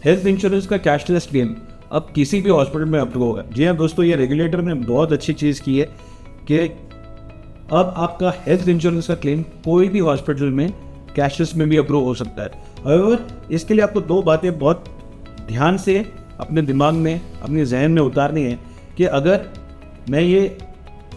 Health insurance का cashless claim अब किसी भी हॉस्पिटल में अप्रूव होगा। जी हाँ दोस्तों, ये रेगुलेटर ने बहुत अच्छी चीज़ की है कि अब आपका हेल्थ इंश्योरेंस का क्लेम कोई भी हॉस्पिटल में कैशलेस में भी अप्रूव हो सकता है। हाउएवर, इसके लिए आपको दो बातें बहुत ध्यान से अपने दिमाग में, अपने जहन में उतारनी है कि अगर मैं ये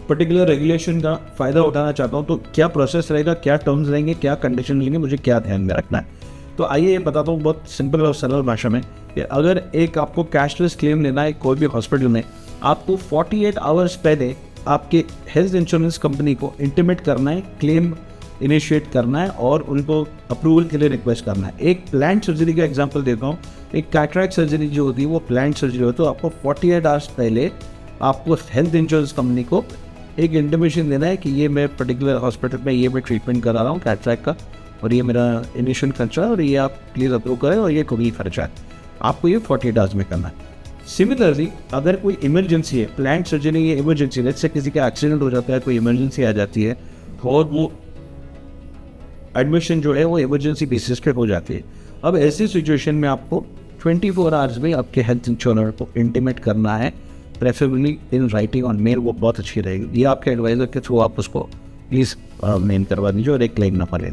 पर्टिकुलर रेगुलेशन का फ़ायदा उठाना चाहता हूँ तो क्या प्रोसेस रहेगा, क्या टर्म्स रहेंगे, क्या कंडीशन लेंगे, मुझे क्या ध्यान में रखना है। तो आइए ये बताता हूँ बहुत सिंपल और सरल भाषा में कि अगर एक आपको कैशलेस क्लेम लेना है कोई भी हॉस्पिटल में, आपको 48 आवर्स पहले आपके हेल्थ इंश्योरेंस कंपनी को इंटीमेट करना है, क्लेम इनिशिएट करना है और उनको अप्रूवल के लिए रिक्वेस्ट करना है। एक प्लान्ड सर्जरी का एग्जांपल देता हूँ। एक कैटरैक्ट सर्जरी जो होती है वो प्लान्ड सर्जरी होती है, तो आपको 48 आवर्स पहले आपको हेल्थ इंश्योरेंस कंपनी को एक इंटीमेशन देना है कि ये मैं पर्टिकुलर हॉस्पिटल में ये मैं ट्रीटमेंट करा रहा हूँ कैटरैक्ट का, और ये मेरा इनिशियल खर्चा है और ये आप प्लीज़ अप्रूव करें और ये कोई खर्चा है। आपको ये 48 आवर्स में करना है। सिमिलरली अगर कोई इमरजेंसी है, प्लान्ड सर्जरी या इमरजेंसी, लेट्स से किसी का एक्सीडेंट हो जाता है, कोई इमरजेंसी आ जाती है और वो एडमिशन जो है वो इमरजेंसी बेसिस पे हो जाती है। अब ऐसी सिचुएशन में आपको 24 आवर्स में आपके हेल्थ इंश्योरेंस को इंटीमेट करना है, preferably in writing on mail, वो बहुत अच्छी रहेगी। ये आपके एडवाइज़र के थ्रू आप उसको प्लीज़ मेल करवा दीजिए और एक क्लेम ना पड़े।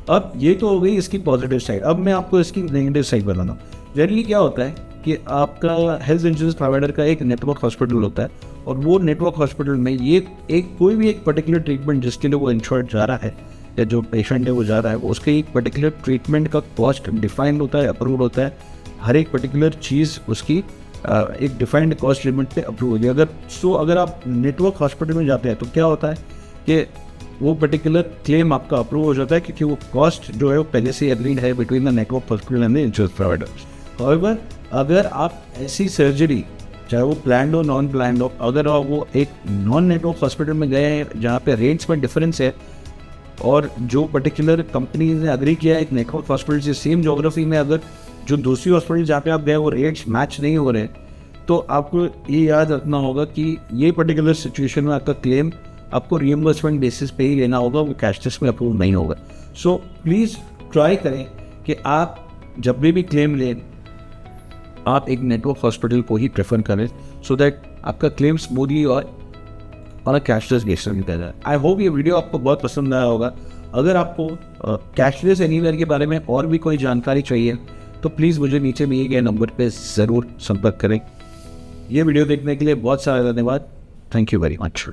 अब ये तो हो गई इसकी पॉजिटिव साइड। अब मैं आपको इसकी नेगेटिव साइड बताना हूँ। जनरली क्या होता है कि आपका हेल्थ इंश्योरेंस प्रोवाइडर का एक नेटवर्क हॉस्पिटल होता है और वो नेटवर्क हॉस्पिटल में ये एक कोई भी एक पर्टिकुलर ट्रीटमेंट जिसके लिए वो इंश्योर्ड जा रहा है या जो पेशेंट है वो जा रहा है, उसके एक पर्टिकुलर ट्रीटमेंट का कॉस्ट डिफाइंड होता है, अप्रूव होता है। हर एक पर्टिकुलर चीज़ उसकी एक डिफाइंड कॉस्ट लिमिट पे अप्रूव होगी। अगर आप नेटवर्क हॉस्पिटल में जाते हैं तो क्या होता है कि वो पर्टिकुलर क्लेम आपका अप्रूव हो जाता है क्योंकि वो कॉस्ट जो है वो पहले से एग्रीड है between the network hospital and the insurance providers. However, अगर आप ऐसी सर्जरी, चाहे वो प्लान्ड हो नॉन प्लान्ड हो, अगर आप वो एक नॉन नेटवर्क हॉस्पिटल में गए हैं जहाँ पे रेट्स में डिफरेंस है और जो पर्टिकुलर कंपनी ने अग्री किया है एक नेटवर्क हॉस्पिटल से सेम ज्योग्राफी में, अगर जो दूसरी हॉस्पिटल जहाँ पे आप गए वो रेट्स मैच नहीं हो रहे, तो आपको ये याद रखना होगा कि ये पर्टिकुलर सिचुएशन में आपका क्लेम आपको रिएम्बर्समेंट बेसिस पे ही लेना होगा, वो कैशलेस में अप्रूव नहीं होगा। सो प्लीज़ ट्राई करें कि आप जब भी क्लेम लें आप एक नेटवर्क हॉस्पिटल को ही प्रेफर करें सो दैट आपका क्लेम स्मूथली और कैशलेस बेसिस पे जाए। आई होप ये वीडियो आपको बहुत पसंद आया होगा। अगर आपको कैशलेस एनीवेयर के बारे में और भी कोई जानकारी चाहिए तो प्लीज़ मुझे नीचे दिए गए नंबर पे ज़रूर संपर्क करें। ये वीडियो देखने के लिए बहुत सारा धन्यवाद। Thank you very much.